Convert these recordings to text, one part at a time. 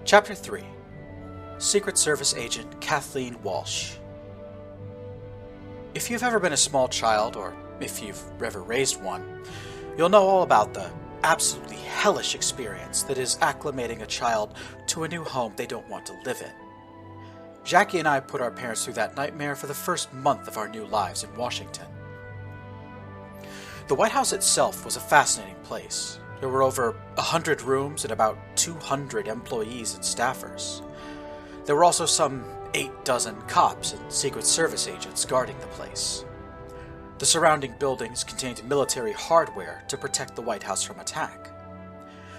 Chapter 3. Secret Service Agent Kathleen Walsh. If you've ever been a small child, or if you've ever raised one, you'll know all about the absolutely hellish experience that is acclimating a child to a new home they don't want to live in. Jackie and I put our parents through that nightmare for the first month of our new lives in Washington. The White House itself was a fascinating place. There were over 100 rooms and about 200 employees and staffers. There were also some 8 dozen cops and Secret Service agents guarding the place. The surrounding buildings contained military hardware to protect the White House from attack.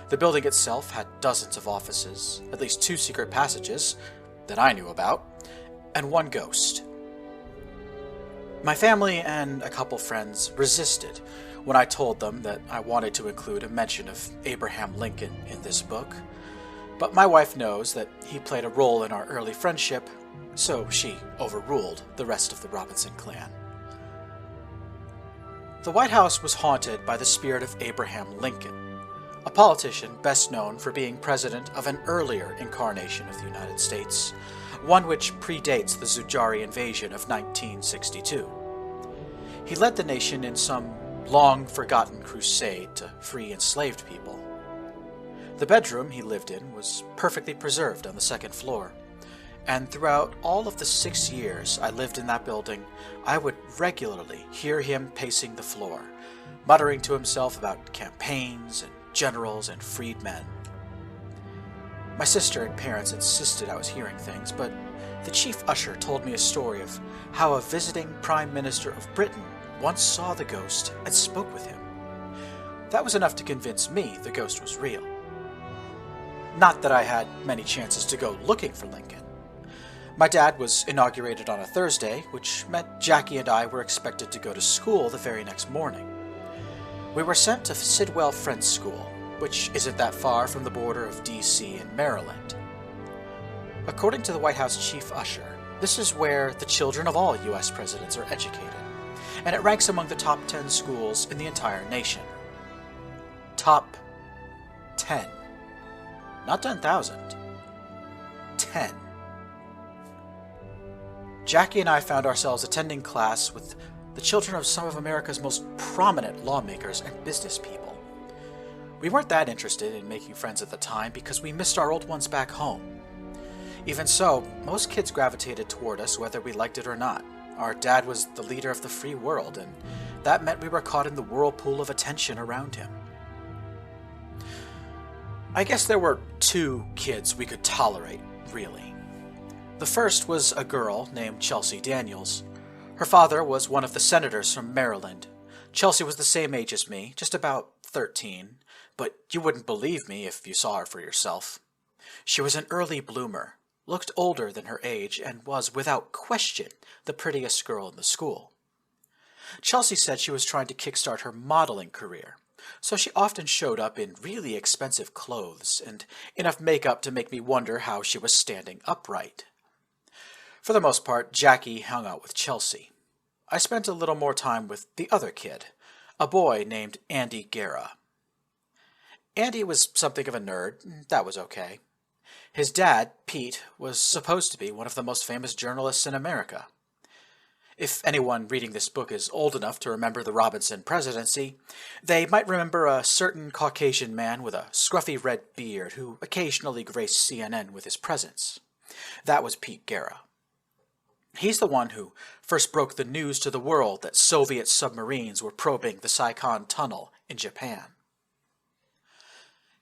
The building itself had dozens of offices, at least 2 secret passages that I knew about, and 1 ghost. My family and a couple friends resisted when I told them that I wanted to include a mention of Abraham Lincoln in this book, but my wife knows that he played a role in our early friendship, so she overruled the rest of the Robinson clan. The White House was haunted by the spirit of Abraham Lincoln, a politician best known for being president of an earlier incarnation of the United States, one which predates the Zujari invasion of 1962. He led the nation in some long-forgotten crusade to free enslaved people. The bedroom he lived in was perfectly preserved on the 2nd floor, and throughout all of the 6 years I lived in that building, I would regularly hear him pacing the floor, muttering to himself about campaigns and generals and freedmen. My sister and parents insisted I was hearing things, but the chief usher told me a story of how a visiting Prime Minister of Britain once saw the ghost and spoke with him. That was enough to convince me the ghost was real. Not that I had many chances to go looking for Lincoln. My dad was inaugurated on a Thursday, which meant Jackie and I were expected to go to school the very next morning. We were sent to Sidwell Friends School, which isn't that far from the border of D.C. and Maryland. According to the White House chief usher, this is where the children of all U.S. presidents are educated, and it ranks among the top 10 schools in the entire nation. Top 10. Not 10,000. 10. Jackie and I found ourselves attending class with the children of some of America's most prominent lawmakers and business people. We weren't that interested in making friends at the time because we missed our old ones back home. Even so, most kids gravitated toward us whether we liked it or not. Our dad was the leader of the free world, and that meant we were caught in the whirlpool of attention around him. I guess there were 2 kids we could tolerate, really. The first was a girl named Chelsea Daniels. Her father was one of the senators from Maryland. Chelsea was the same age as me, just about 13, but you wouldn't believe me if you saw her for yourself. She was an early bloomer, looked older than her age, and was, without question, the prettiest girl in the school. Chelsea said she was trying to kickstart her modeling career, so she often showed up in really expensive clothes and enough makeup to make me wonder how she was standing upright. For the most part, Jackie hung out with Chelsea. I spent a little more time with the other kid, a boy named Andy Guerra. Andy was something of a nerd. That was okay. His dad, Pete, was supposed to be one of the most famous journalists in America. If anyone reading this book is old enough to remember the Robinson presidency, they might remember a certain Caucasian man with a scruffy red beard who occasionally graced CNN with his presence. That was Pete Guerra. He's the one who first broke the news to the world that Soviet submarines were probing the Saigon Tunnel in Japan.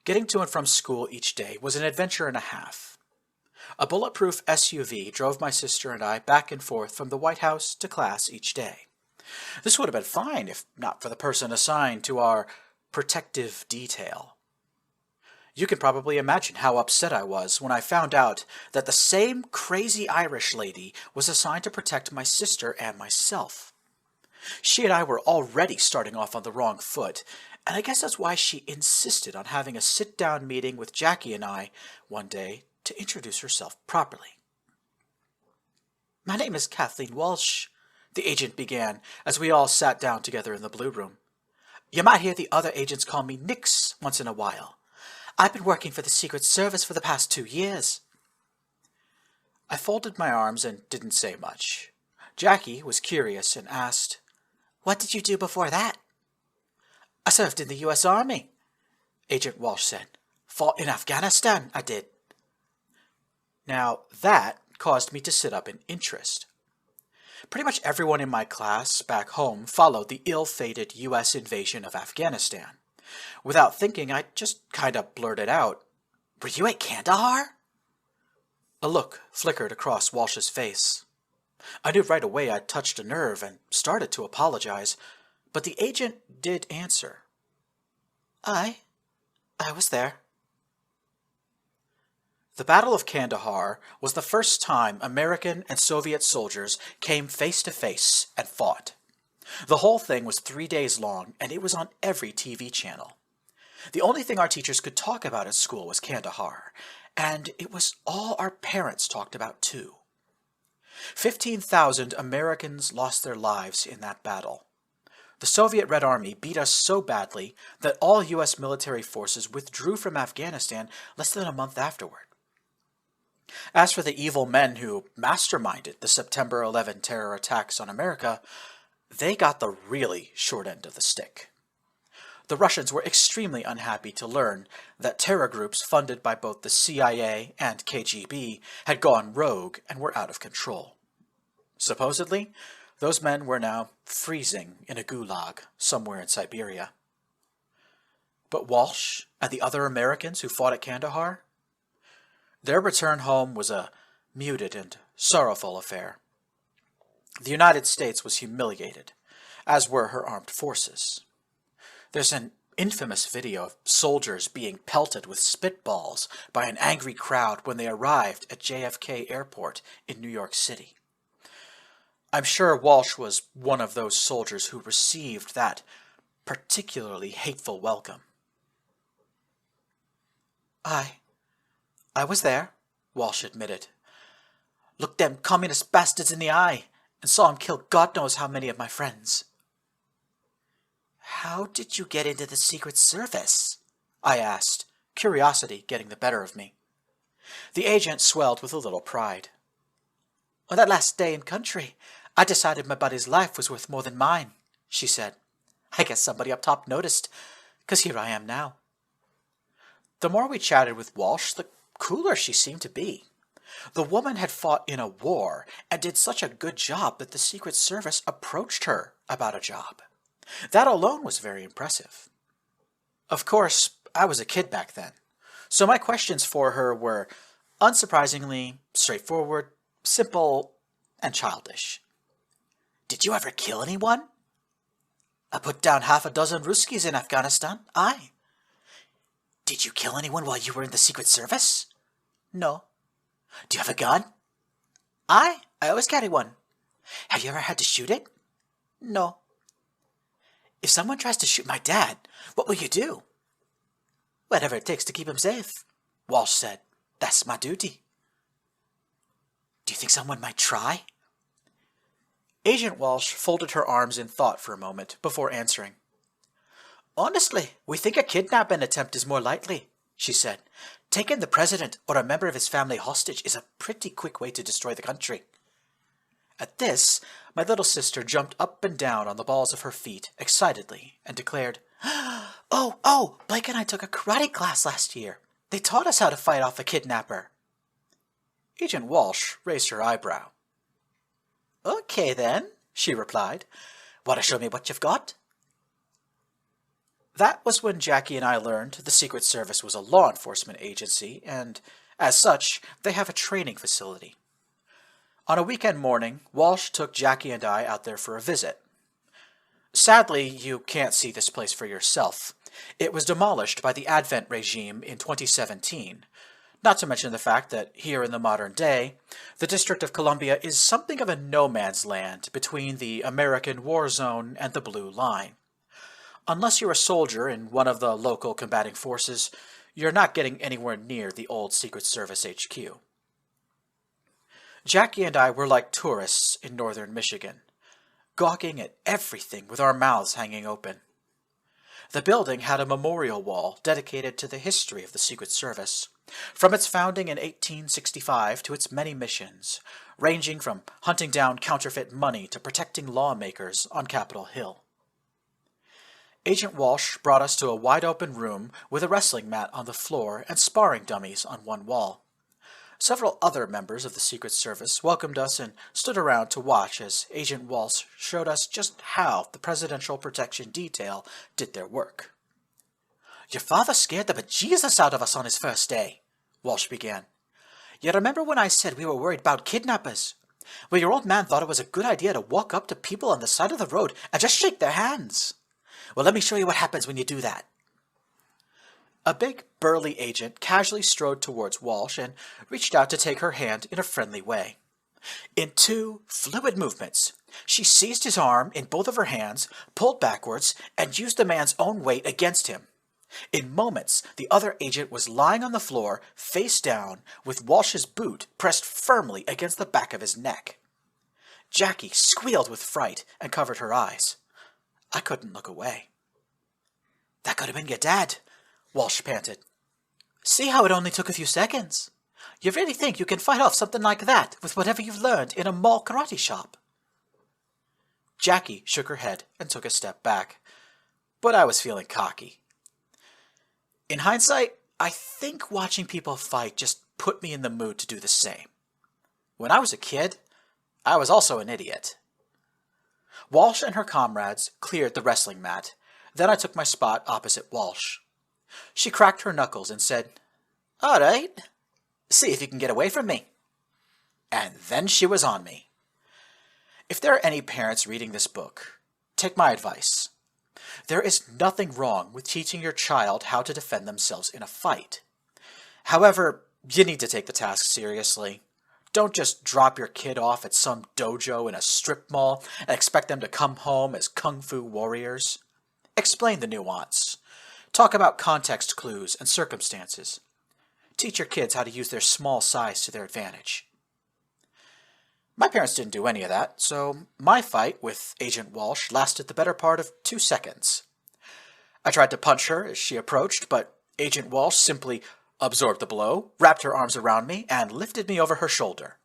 Getting to and from school each day was an adventure and a half. A bulletproof SUV drove my sister and I back and forth from the White House to class each day. This would have been fine if not for the person assigned to our protective detail. You can probably imagine how upset I was when I found out that the same crazy Irish lady was assigned to protect my sister and myself. She and I were already starting off on the wrong foot, and I guess that's why she insisted on having a sit-down meeting with Jackie and I one day to introduce herself properly. "My name is Kathleen Walsh," the agent began as we all sat down together in the blue room. "You might hear the other agents call me Nix once in a while. I've been working for the Secret Service for the past 2 years. I folded my arms and didn't say much. Jackie was curious and asked, What did you do before that? I served in the U.S. Army, Agent Walsh said. Fought in Afghanistan, I did. Now, that caused me to sit up in interest. Pretty much everyone in my class back home followed the ill-fated U.S. invasion of Afghanistan. Without thinking, I just kind of blurted out, Were you at Kandahar? A look flickered across Walsh's face. I knew right away I'd touched a nerve and started to apologize, but the agent did answer. I was there. The Battle of Kandahar was the first time American and Soviet soldiers came face to face and fought. The whole thing was 3 days long, and it was on every TV channel. The only thing our teachers could talk about at school was Kandahar, and it was all our parents talked about too. 15,000 Americans lost their lives in that battle. The Soviet Red Army beat us so badly that all U.S. military forces withdrew from Afghanistan less than a month afterward. As for the evil men who masterminded the September 11 terror attacks on America, they got the really short end of the stick. The Russians were extremely unhappy to learn that terror groups funded by both the CIA and KGB had gone rogue and were out of control. Supposedly, those men were now freezing in a gulag somewhere in Siberia. But Walsh and the other Americans who fought at Kandahar? Their return home was a muted and sorrowful affair. The United States was humiliated, as were her armed forces. There's an infamous video of soldiers being pelted with spitballs by an angry crowd when they arrived at JFK Airport in New York City. I'm sure Walsh was one of those soldiers who received that particularly hateful welcome. I was there, Walsh admitted. Looked them communist bastards in the eye and saw 'em kill God knows how many of my friends. How did you get into the Secret Service? I asked, curiosity getting the better of me. The agent swelled with a little pride. On that last day in country, I decided my buddy's life was worth more than mine, she said. I guess somebody up top noticed, 'cause here I am now. The more we chatted with Walsh, the cooler she seemed to be. The woman had fought in a war and did such a good job that the Secret Service approached her about a job. That alone was very impressive. Of course, I was a kid back then, so my questions for her were, unsurprisingly, straightforward, simple, and childish. Did you ever kill anyone? I put down 6 Ruskies in Afghanistan, aye. Did you kill anyone while you were in the Secret Service? No. Do you have a gun? Aye, I always carry one. Have you ever had to shoot it? No. If someone tries to shoot my dad, what will you do? Whatever it takes to keep him safe, Walsh said. That's my duty. Do you think someone might try? Agent Walsh folded her arms in thought for a moment before answering. Honestly, we think a kidnapping attempt is more likely, she said. Taking the president or a member of his family hostage is a pretty quick way to destroy the country. At this, my little sister jumped up and down on the balls of her feet excitedly and declared, Oh, Blake and I took a karate class last year. They taught us how to fight off a kidnapper. Agent Walsh raised her eyebrow. Okay then, she replied. Want to show me what you've got? That was when Jackie and I learned the Secret Service was a law enforcement agency, and, as such, they have a training facility. On a weekend morning, Walsh took Jackie and I out there for a visit. Sadly, you can't see this place for yourself. It was demolished by the Advent regime in 2017, not to mention the fact that here in the modern day, the District of Columbia is something of a no-man's land between the American war zone and the Blue Line. Unless you're a soldier in one of the local combating forces, you're not getting anywhere near the old Secret Service HQ. Jackie and I were like tourists in northern Michigan, gawking at everything with our mouths hanging open. The building had a memorial wall dedicated to the history of the Secret Service, from its founding in 1865 to its many missions, ranging from hunting down counterfeit money to protecting lawmakers on Capitol Hill. Agent Walsh brought us to a wide-open room with a wrestling mat on the floor and sparring dummies on one wall. Several other members of the Secret Service welcomed us and stood around to watch as Agent Walsh showed us just how the Presidential Protection Detail did their work. "Your father scared the bejesus out of us on his first day," Walsh began. "You remember when I said we were worried about kidnappers? Well, your old man thought it was a good idea to walk up to people on the side of the road and just shake their hands. Well, let me show you what happens when you do that." A big, burly agent casually strode towards Walsh and reached out to take her hand in a friendly way. In 2 fluid movements, she seized his arm in both of her hands, pulled backwards, and used the man's own weight against him. In moments, the other agent was lying on the floor, face down, with Walsh's boot pressed firmly against the back of his neck. Jackie squealed with fright and covered her eyes. I couldn't look away. "That could have been your dad," Walsh panted. "See how it only took a few seconds? You really think you can fight off something like that with whatever you've learned in a mall karate shop?" Jackie shook her head and took a step back, but I was feeling cocky. In hindsight, I think watching people fight just put me in the mood to do the same. When I was a kid, I was also an idiot. Walsh and her comrades cleared the wrestling mat. Then I took my spot opposite Walsh. She cracked her knuckles and said, "All right, see if you can get away from me." And then she was on me. If there are any parents reading this book, take my advice. There is nothing wrong with teaching your child how to defend themselves in a fight. However, you need to take the task seriously. Don't just drop your kid off at some dojo in a strip mall and expect them to come home as kung fu warriors. Explain the nuance. Talk about context clues and circumstances. Teach your kids how to use their small size to their advantage. My parents didn't do any of that, so my fight with Agent Walsh lasted the better part of 2 seconds. I tried to punch her as she approached, but Agent Walsh simply absorbed the blow, wrapped her arms around me, and lifted me over her shoulder.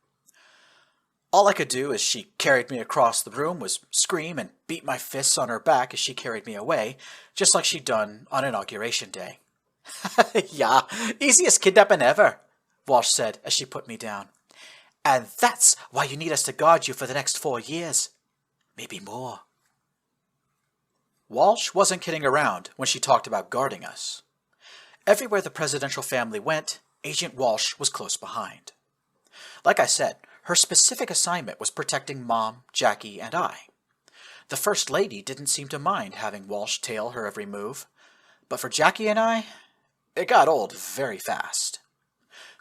All I could do as she carried me across the room was scream and beat my fists on her back as she carried me away, just like she'd done on Inauguration Day. "Yeah, easiest kidnapping ever," Walsh said as she put me down. "And that's why you need us to guard you for the next 4 years. Maybe more." Walsh wasn't kidding around when she talked about guarding us. Everywhere the presidential family went, Agent Walsh was close behind. Like I said, her specific assignment was protecting Mom, Jackie, and I. The First Lady didn't seem to mind having Walsh tail her every move, but for Jackie and I, it got old very fast.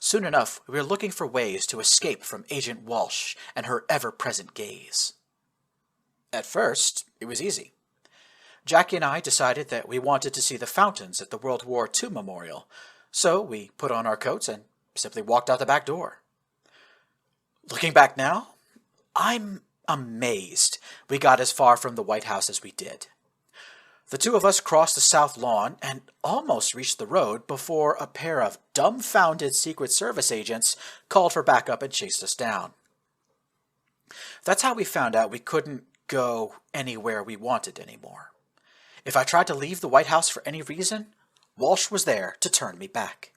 Soon enough, we were looking for ways to escape from Agent Walsh and her ever-present gaze. At first, it was easy. Jackie and I decided that we wanted to see the fountains at the World War II Memorial, so we put on our coats and simply walked out the back door. Looking back now, I'm amazed we got as far from the White House as we did. The two of us crossed the south lawn and almost reached the road before a pair of dumbfounded Secret Service agents called for backup and chased us down. That's how we found out we couldn't go anywhere we wanted anymore. If I tried to leave the White House for any reason, Walsh was there to turn me back.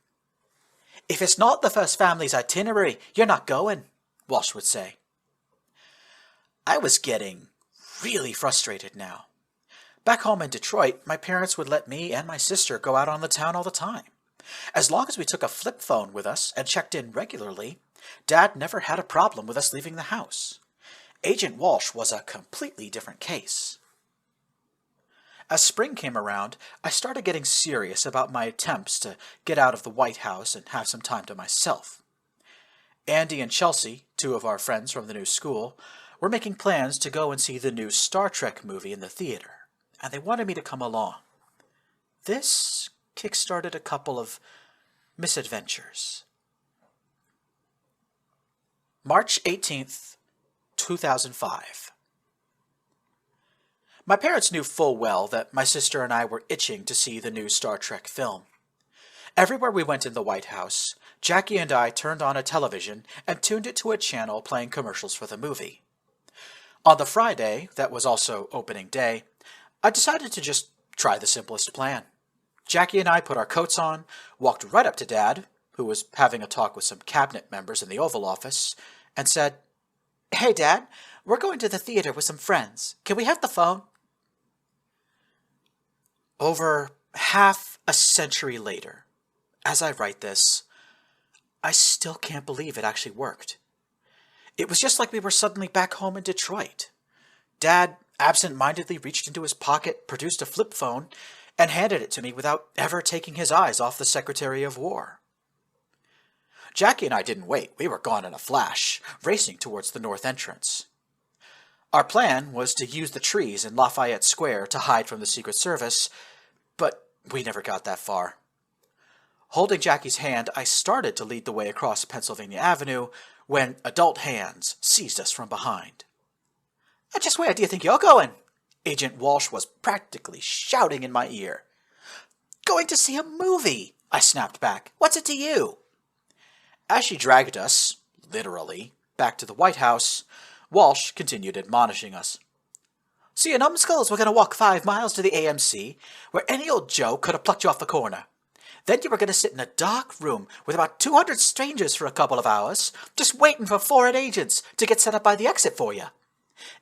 "If it's not the First Family's itinerary, you're not going," Walsh would say. I was getting really frustrated now. Back home in Detroit, my parents would let me and my sister go out on the town all the time. As long as we took a flip phone with us and checked in regularly, Dad never had a problem with us leaving the house. Agent Walsh was a completely different case. As spring came around, I started getting serious about my attempts to get out of the White House and have some time to myself. Andy and Chelsea, 2 of our friends from the new school, were making plans to go and see the new Star Trek movie in the theater, and they wanted me to come along. This kick-started a couple of misadventures. March 18th, 2005. My parents knew full well that my sister and I were itching to see the new Star Trek film. Everywhere we went in the White House, Jackie and I turned on a television and tuned it to a channel playing commercials for the movie. On the Friday, that was also opening day, I decided to just try the simplest plan. Jackie and I put our coats on, walked right up to Dad, who was having a talk with some cabinet members in the Oval Office, and said, "Hey, Dad, we're going to the theater with some friends. Can we have the phone?" Over half a century later, as I write this, I still can't believe it actually worked. It was just like we were suddenly back home in Detroit. Dad absent-mindedly reached into his pocket, produced a flip phone, and handed it to me without ever taking his eyes off the Secretary of War. Jackie and I didn't wait. We were gone in a flash, racing towards the north entrance. Our plan was to use the trees in Lafayette Square to hide from the Secret Service, but we never got that far. Holding Jackie's hand, I started to lead the way across Pennsylvania Avenue when adult hands seized us from behind. "Just where do you think you're going?" Agent Walsh was practically shouting in my ear. "Going to see a movie," I snapped back. "What's it to you?" As she dragged us, literally, back to the White House, Walsh continued admonishing us. "So you numbskulls were going to walk 5 miles to the AMC, where any old Joe could have plucked you off the corner. Then you were going to sit in a dark room with about 200 strangers for a couple of hours, just waiting for foreign agents to get set up by the exit for you.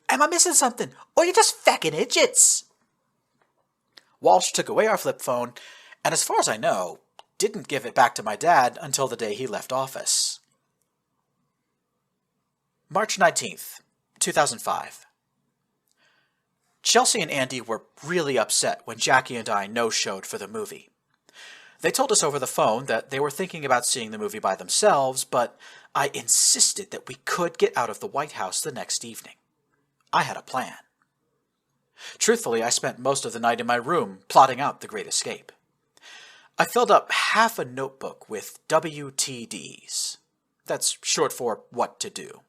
Am I missing something, or are you just feckin' idiots?" Walsh took away our flip phone, and as far as I know, didn't give it back to my dad until the day he left office. March 19th, 2005. Chelsea and Andy were really upset when Jackie and I no-showed for the movie. They told us over the phone that they were thinking about seeing the movie by themselves, but I insisted that we could get out of the White House the next evening. I had a plan. Truthfully, I spent most of the night in my room plotting out the Great Escape. I filled up half a notebook with WTDs. That's short for what to do.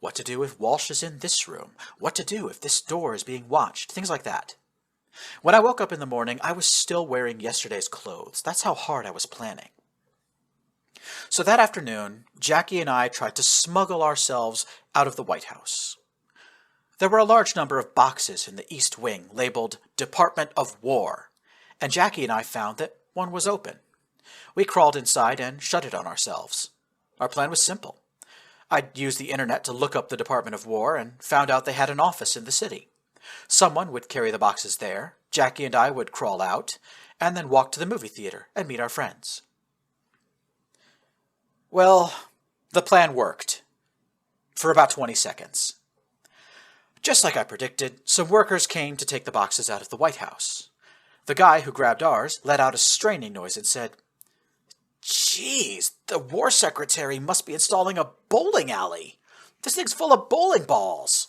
What to do if Walsh is in this room? What to do if this door is being watched? Things like that. When I woke up in the morning, I was still wearing yesterday's clothes. That's how hard I was planning. So that afternoon, Jackie and I tried to smuggle ourselves out of the White House. There were a large number of boxes in the East Wing labeled Department of War, and Jackie and I found that one was open. We crawled inside and shut it on ourselves. Our plan was simple. I'd used the internet to look up the Department of War and found out they had an office in the city. Someone would carry the boxes there, Jackie and I would crawl out, and then walk to the movie theater and meet our friends. Well, the plan worked. For about 20 seconds. Just like I predicted, some workers came to take the boxes out of the White House. The guy who grabbed ours let out a straining noise and said, "Geez, the War Secretary must be installing a bowling alley. This thing's full of bowling balls."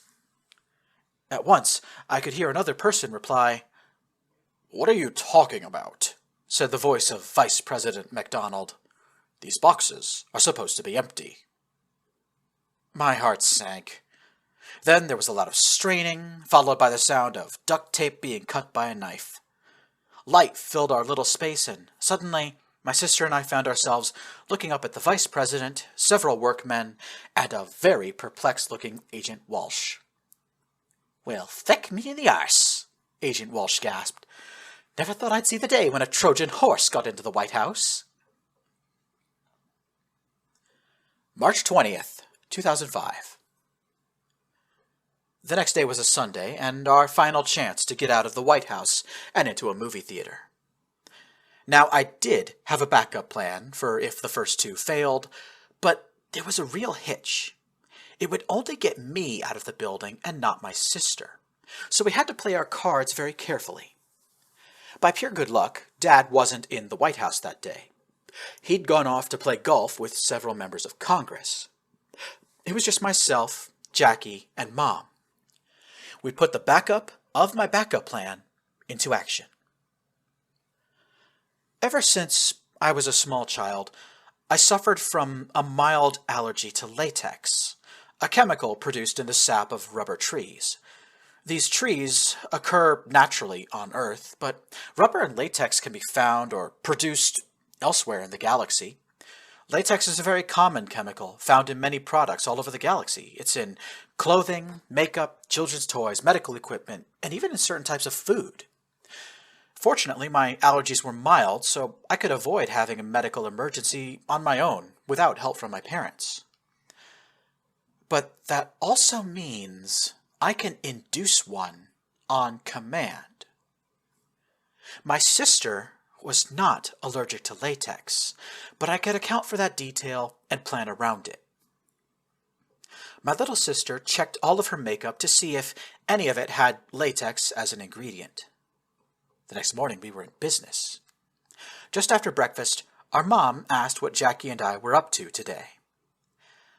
At once, I could hear another person reply, "What are you talking about?" said the voice of Vice President MacDonald. "These boxes are supposed to be empty." My heart sank. Then there was a lot of straining, followed by the sound of duct tape being cut by a knife. Light filled our little space, and suddenly my sister and I found ourselves looking up at the Vice President, several workmen, and a very perplexed-looking Agent Walsh. "Well, feck me in the arse," Agent Walsh gasped. "Never thought I'd see the day when a Trojan horse got into the White House." March 20th, 2005. The next day was a Sunday, and our final chance to get out of the White House and into a movie theater. Now, I did have a backup plan for if the first two failed, but there was a real hitch. It would only get me out of the building and not my sister, so we had to play our cards very carefully. By pure good luck, Dad wasn't in the White House that day. He'd gone off to play golf with several members of Congress. It was just myself, Jackie, and Mom. We put the backup of my backup plan into action. Ever since I was a small child, I suffered from a mild allergy to latex, a chemical produced in the sap of rubber trees. These trees occur naturally on Earth, but rubber and latex can be found or produced elsewhere in the galaxy. Latex is a very common chemical, found in many products all over the galaxy. It's in clothing, makeup, children's toys, medical equipment, and even in certain types of food. Fortunately, my allergies were mild, so I could avoid having a medical emergency on my own without help from my parents. But that also means I can induce one on command. My sister was not allergic to latex, but I could account for that detail and plan around it. My little sister checked all of her makeup to see if any of it had latex as an ingredient. The next morning we were in business. Just after breakfast, our mom asked what Jackie and I were up to today.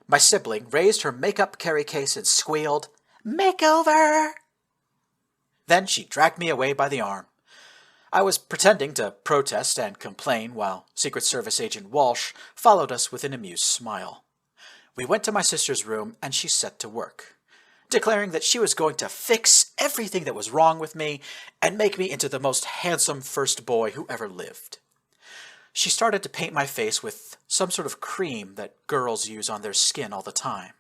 My sibling raised her makeup carry case and squealed, "Makeover!" Then she dragged me away by the arm. I was pretending to protest and complain while Secret Service agent Walsh followed us with an amused smile. We went to my sister's room and she set to work, declaring that she was going to fix everything that was wrong with me and make me into the most handsome first boy who ever lived. She started to paint my face with some sort of cream that girls use on their skin all the time.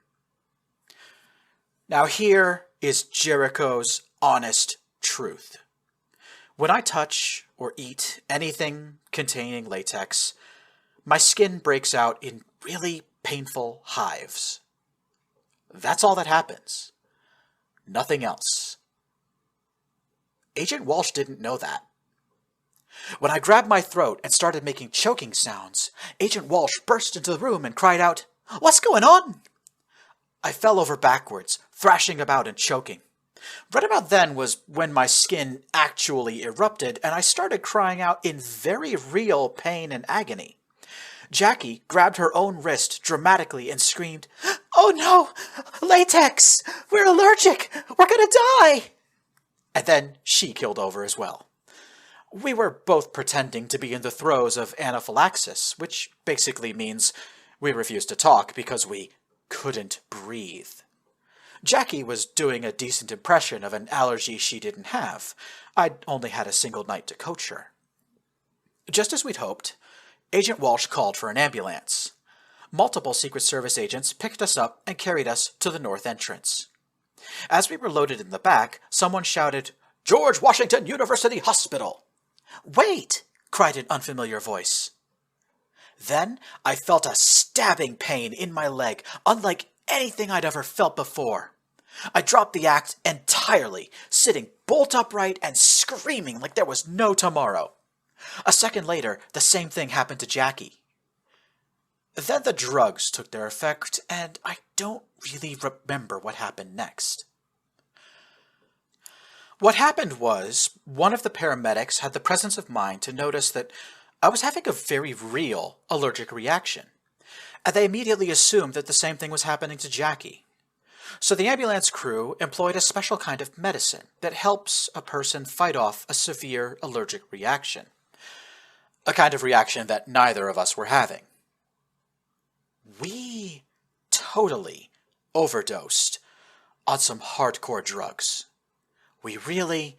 Now here is Jericho's honest truth. When I touch or eat anything containing latex, my skin breaks out in really painful hives. That's all that happens. Nothing else. Agent Walsh didn't know that. When I grabbed my throat and started making choking sounds, Agent Walsh burst into the room and cried out, "What's going on?" I fell over backwards, thrashing about and choking. Right about then was when my skin actually erupted, and I started crying out in very real pain and agony. Jackie grabbed her own wrist dramatically and screamed, "Oh no! Latex! We're allergic! We're gonna die!" And then she killed over as well. We were both pretending to be in the throes of anaphylaxis, which basically means we refused to talk because we couldn't breathe. Jackie was doing a decent impression of an allergy she didn't have. I'd only had a single night to coach her. Just as we'd hoped, Agent Walsh called for an ambulance. Multiple Secret Service agents picked us up and carried us to the north entrance. As we were loaded in the back, someone shouted, "George Washington University Hospital!" "Wait!" cried an unfamiliar voice. Then I felt a stabbing pain in my leg, unlike anything I'd ever felt before. I dropped the act entirely, sitting bolt upright and screaming like there was no tomorrow. A second later, the same thing happened to Jackie. Then the drugs took their effect, and I don't really remember what happened next. What happened was, one of the paramedics had the presence of mind to notice that I was having a very real allergic reaction, and they immediately assumed that the same thing was happening to Jackie. So the ambulance crew employed a special kind of medicine that helps a person fight off a severe allergic reaction. A kind of reaction that neither of us were having. We totally overdosed on some hardcore drugs. We really,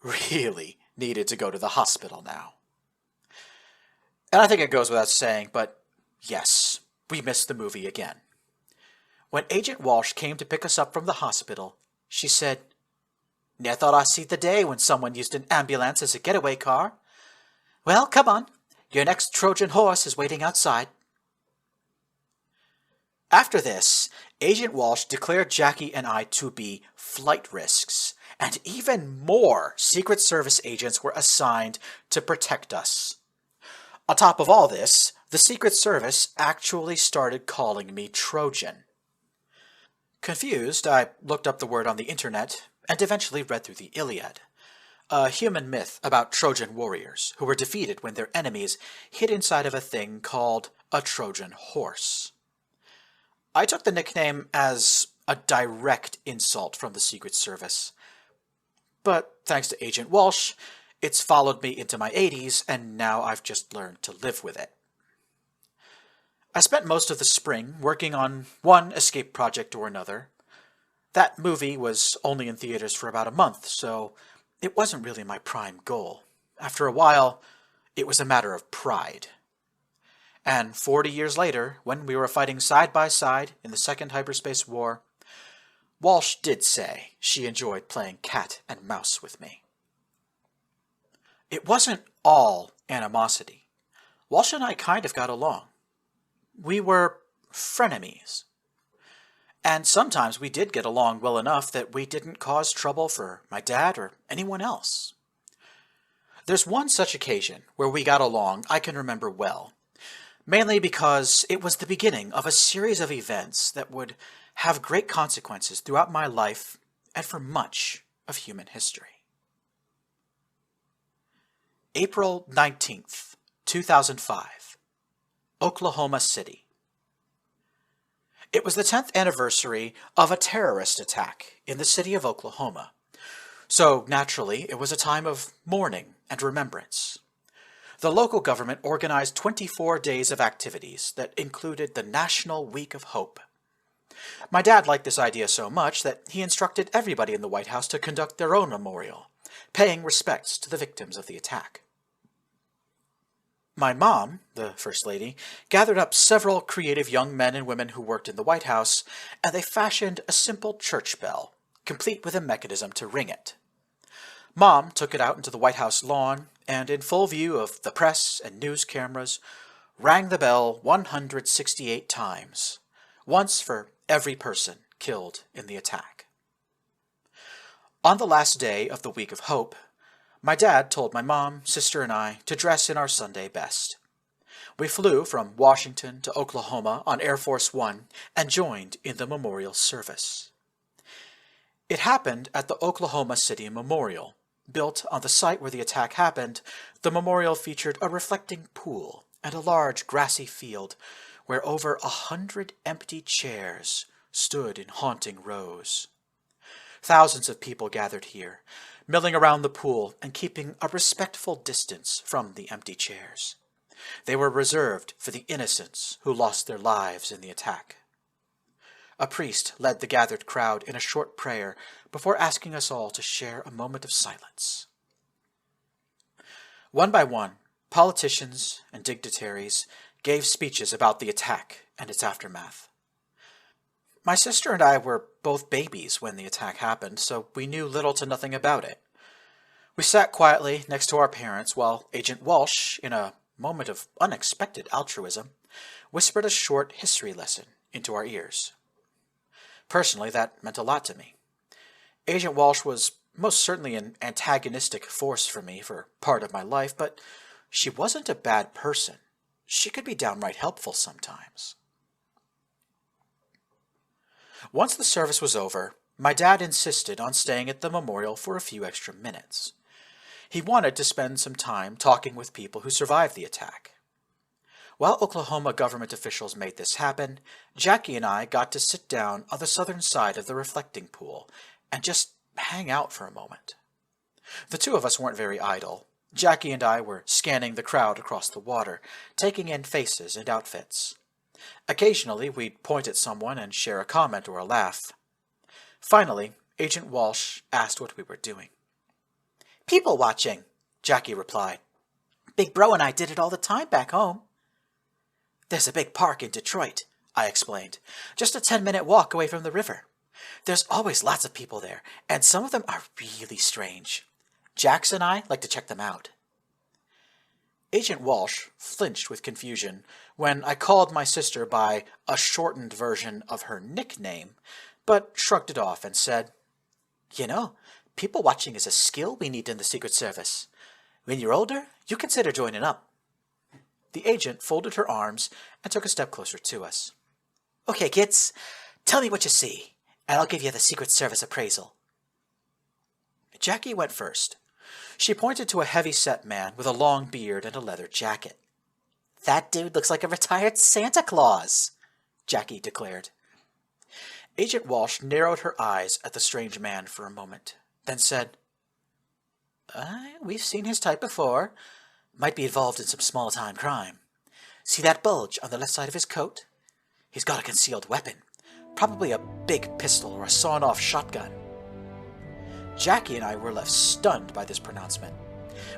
really needed to go to the hospital now. And I think it goes without saying, but yes, we missed the movie again. When Agent Walsh came to pick us up from the hospital, she said, "Ne'er thought I'd see the day when someone used an ambulance as a getaway car. Well, come on, your next Trojan horse is waiting outside." After this, Agent Walsh declared Jackie and I to be flight risks, and even more Secret Service agents were assigned to protect us. On top of all this, the Secret Service actually started calling me Trojan. Confused, I looked up the word on the internet and eventually read through the Iliad, a human myth about Trojan warriors who were defeated when their enemies hid inside of a thing called a Trojan horse. I took the nickname as a direct insult from the Secret Service, but thanks to Agent Walsh, it's followed me into my 80s, and now I've just learned to live with it. I spent most of the spring working on one escape project or another. That movie was only in theaters for about a month, so it wasn't really my prime goal. After a while, it was a matter of pride. And 40 years later, when we were fighting side by side in the Second Hyperspace War, Walsh did say she enjoyed playing cat and mouse with me. It wasn't all animosity. Walsh and I kind of got along. We were frenemies. And sometimes we did get along well enough that we didn't cause trouble for my dad or anyone else. There's one such occasion where we got along I can remember well, mainly because it was the beginning of a series of events that would have great consequences throughout my life and for much of human history. April 19th, 2005, Oklahoma City. It was the 10th anniversary of a terrorist attack in the city of Oklahoma, so naturally it was a time of mourning and remembrance. The local government organized 24 days of activities that included the National Week of Hope. My dad liked this idea so much that he instructed everybody in the White House to conduct their own memorial, paying respects to the victims of the attack. My mom, the First Lady, gathered up several creative young men and women who worked in the White House, and they fashioned a simple church bell, complete with a mechanism to ring it. Mom took it out into the White House lawn, and in full view of the press and news cameras, rang the bell 168 times, once for every person killed in the attack. On the last day of the Week of Hope, my dad told my mom, sister, and I to dress in our Sunday best. We flew from Washington to Oklahoma on Air Force One and joined in the memorial service. It happened at the Oklahoma City Memorial. Built on the site where the attack happened, the memorial featured a reflecting pool and a large grassy field where over 100 empty chairs stood in haunting rows. Thousands of people gathered here, milling around the pool and keeping a respectful distance from the empty chairs. They were reserved for the innocents who lost their lives in the attack. A priest led the gathered crowd in a short prayer before asking us all to share a moment of silence. One by one, politicians and dignitaries gave speeches about the attack and its aftermath. My sister and I were both babies when the attack happened, so we knew little to nothing about it. We sat quietly next to our parents while Agent Walsh, in a moment of unexpected altruism, whispered a short history lesson into our ears. Personally, that meant a lot to me. Agent Walsh was most certainly an antagonistic force for me for part of my life, but she wasn't a bad person. She could be downright helpful sometimes. Once the service was over, my dad insisted on staying at the memorial for a few extra minutes. He wanted to spend some time talking with people who survived the attack. While Oklahoma government officials made this happen, Jackie and I got to sit down on the southern side of the reflecting pool and just hang out for a moment. The two of us weren't very idle. Jackie and I were scanning the crowd across the water, taking in faces and outfits. Occasionally, we'd point at someone and share a comment or a laugh. Finally, Agent Walsh asked what we were doing. "People watching," Jackie replied. "Big Bro and I did it all the time back home." "There's a big park in Detroit," I explained, "just a 10-minute walk away from the river. There's always lots of people there, and some of them are really strange. Jax and I like to check them out." Agent Walsh flinched with confusion when I called my sister by a shortened version of her nickname, but shrugged it off and said, "You know, people watching is a skill we need in the Secret Service. When you're older, you consider joining up." The agent folded her arms and took a step closer to us. "Okay, kids, tell me what you see, and I'll give you the Secret Service appraisal." Jackie went first. She pointed to a heavy-set man with a long beard and a leather jacket. "That dude looks like a retired Santa Claus," Jackie declared. Agent Walsh narrowed her eyes at the strange man for a moment, then said, "We've seen his type before. Might be involved in some small-time crime. See that bulge on the left side of his coat? He's got a concealed weapon. Probably a big pistol or a sawn-off shotgun. Jackie and I were left stunned by this pronouncement.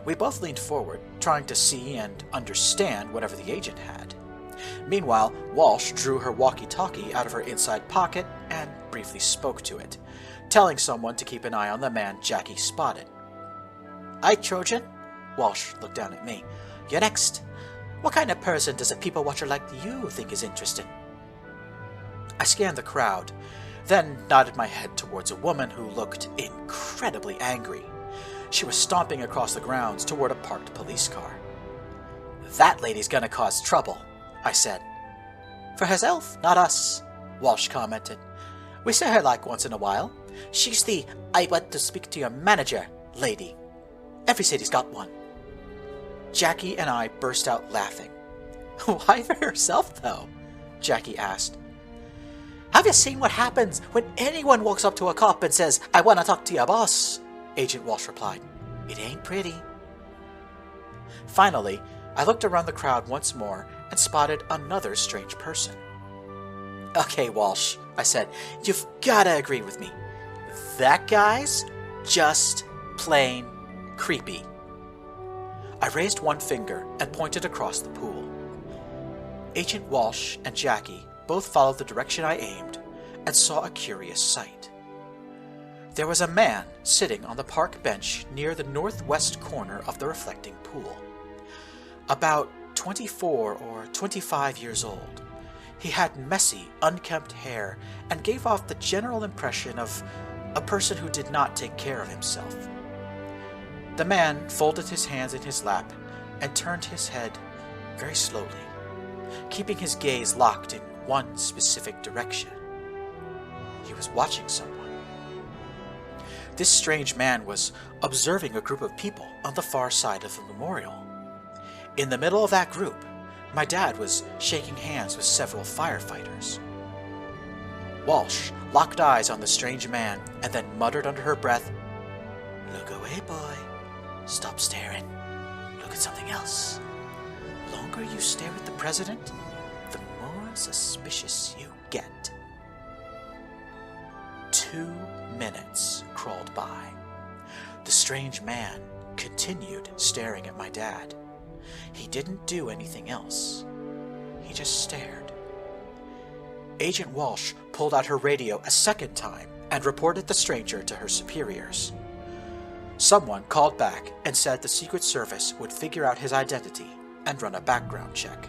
We both leaned forward, trying to see and understand whatever the agent had. Meanwhile, Walsh drew her walkie-talkie out of her inside pocket and briefly spoke to it, telling someone to keep an eye on the man Jackie spotted. "Aye, Trojan?" Walsh looked down at me. "You're next. What kind of person does a people watcher like you think is interesting?" I scanned the crowd, then nodded my head towards a woman who looked incredibly angry. She was stomping across the grounds toward a parked police car. "That lady's gonna cause trouble," I said. "For herself, not us," Walsh commented. "We see her like once in a while. She's the 'I want to speak to your manager' lady. Every city's got one." Jackie and I burst out laughing. "Why for herself, though?" Jackie asked. "Have you seen what happens when anyone walks up to a cop and says, 'I want to talk to your boss'?" Agent Walsh replied. "It ain't pretty." Finally, I looked around the crowd once more and spotted another strange person. "Okay, Walsh," I said, "you've gotta agree with me. That guy's just plain creepy." I raised one finger and pointed across the pool. Agent Walsh and Jackie both followed the direction I aimed and saw a curious sight. There was a man sitting on the park bench near the northwest corner of the reflecting pool. About 24 or 25 years old, he had messy, unkempt hair and gave off the general impression of a person who did not take care of himself. The man folded his hands in his lap and turned his head very slowly, keeping his gaze locked in one specific direction. He was watching someone. This strange man was observing a group of people on the far side of the memorial. In the middle of that group, my dad was shaking hands with several firefighters. Walsh locked eyes on the strange man and then muttered under her breath, "Look away, boy. Stop staring. Look at something else. The longer you stare at the president, the more suspicious you get." 2 minutes crawled by. The strange man continued staring at my dad. He didn't do anything else. He just stared. Agent Walsh pulled out her radio a second time and reported the stranger to her superiors. Someone called back and said the Secret Service would figure out his identity and run a background check.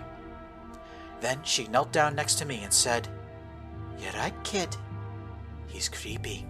Then she knelt down next to me and said, "You're right, kid. He's creepy."